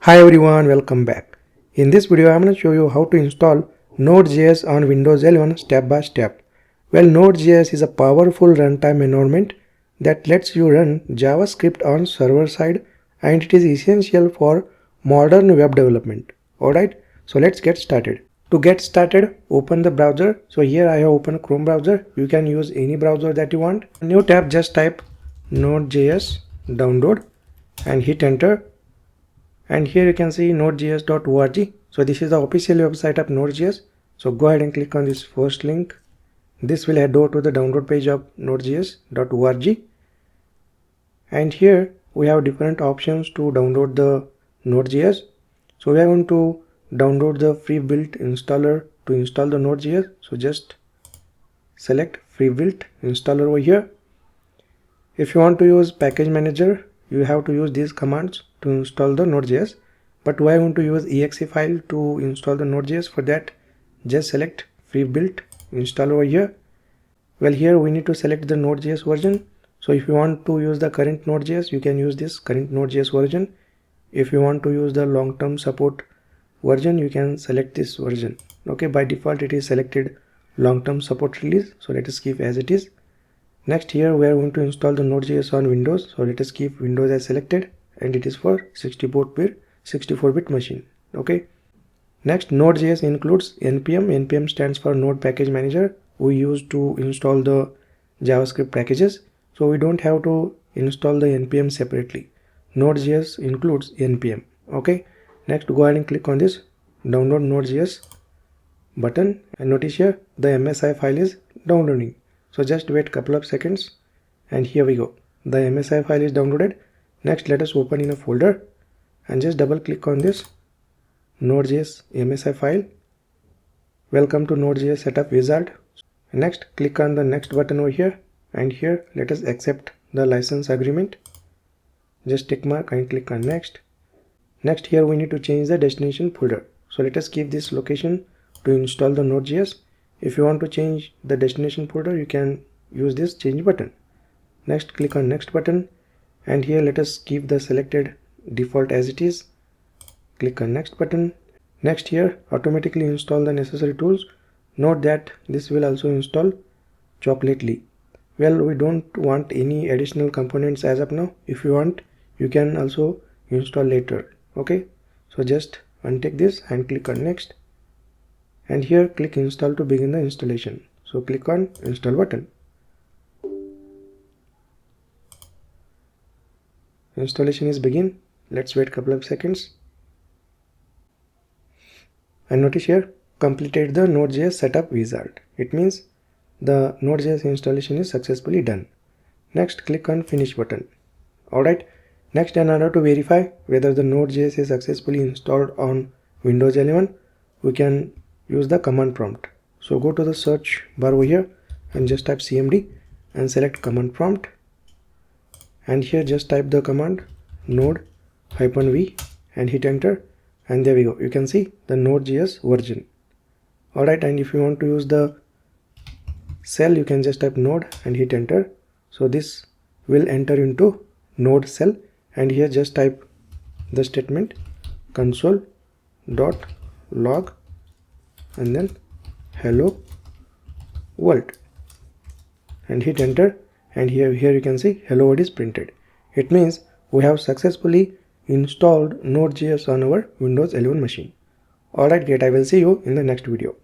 Hi everyone, welcome back. In this video I am going to show you how to install Node.js on Windows 11 step by step. Well, Node.js is a powerful runtime environment that lets you run JavaScript on server side, and it is essential for modern web development. Alright, so let's get started. To get started, open the browser. So here I have opened Chrome browser. You can use any browser that you want. New tab, just type Node.js download and hit enter. And here you can see nodejs.org. So this is the official website of Node.js. So go ahead and click on this first link. This will head over to the download page of nodejs.org. And here we have different options to download the Node.js. So we are going to download the free built installer to install the Node.js. So just select free built installer over here. If you want to use package manager, you have to use these commands to install the Node.js. But why I want to use exe file to install the Node.js? For that, just select free built install over here. Well, here we need to select the Node.js version. So if you want to use the current Node.js, you can use this current Node.js version. If you want to use the long-term support version, you can select this version. Okay, by default it is selected long-term support release. So let us keep as it is. Next, here we are going to install the Node.js on Windows. So let us keep Windows as selected, and it is for 64-bit machine. Okay. Next, Node.js includes npm. npm stands for Node Package Manager. We use to install the JavaScript packages. So we don't have to install the npm separately. Node.js includes npm. Okay. Next, go ahead and click on this download Node.js button, and notice here the MSI file is downloading. So just wait a couple of seconds, and here we go. The MSI file is downloaded. Next, let us open in a folder and just double click on this Node.js MSI file. Welcome to Node.js setup wizard. Next, click on the next button over here, and here let us accept the license agreement. Just tick mark and click on next. Next, here we need to change the destination folder. So let us keep this location to install the Node.js. If you want to change the destination folder, you can use this change button. Next, click on next button, and here let us keep the selected default as it is. Click on next button. Next, here automatically install the necessary tools. Note that this will also install chocolately. Well, we don't want any additional components as of now. If you want, you can also install later. Okay, so just untick this and click on next. And here click install to begin the installation. So click on install button. Installation is begin. Let's wait a couple of seconds. And notice here completed the Node.js setup wizard. It means the Node.js installation is successfully done. Next, click on finish button. Alright. Next, in order to verify whether the Node.js is successfully installed on Windows 11, we can use the command prompt. So go to the search bar over here and just type cmd and select command prompt, and here just type the command node-v and hit enter, and there we go. You can see the Node.js version. Alright, and if you want to use the cell, you can just type node and hit enter. So this will enter into node cell, and here just type the statement console.log and then hello world and hit enter, and here you can see hello world is printed. It means we have successfully installed Node.js on our Windows 11 machine. Alright, great. I will see you in the next video.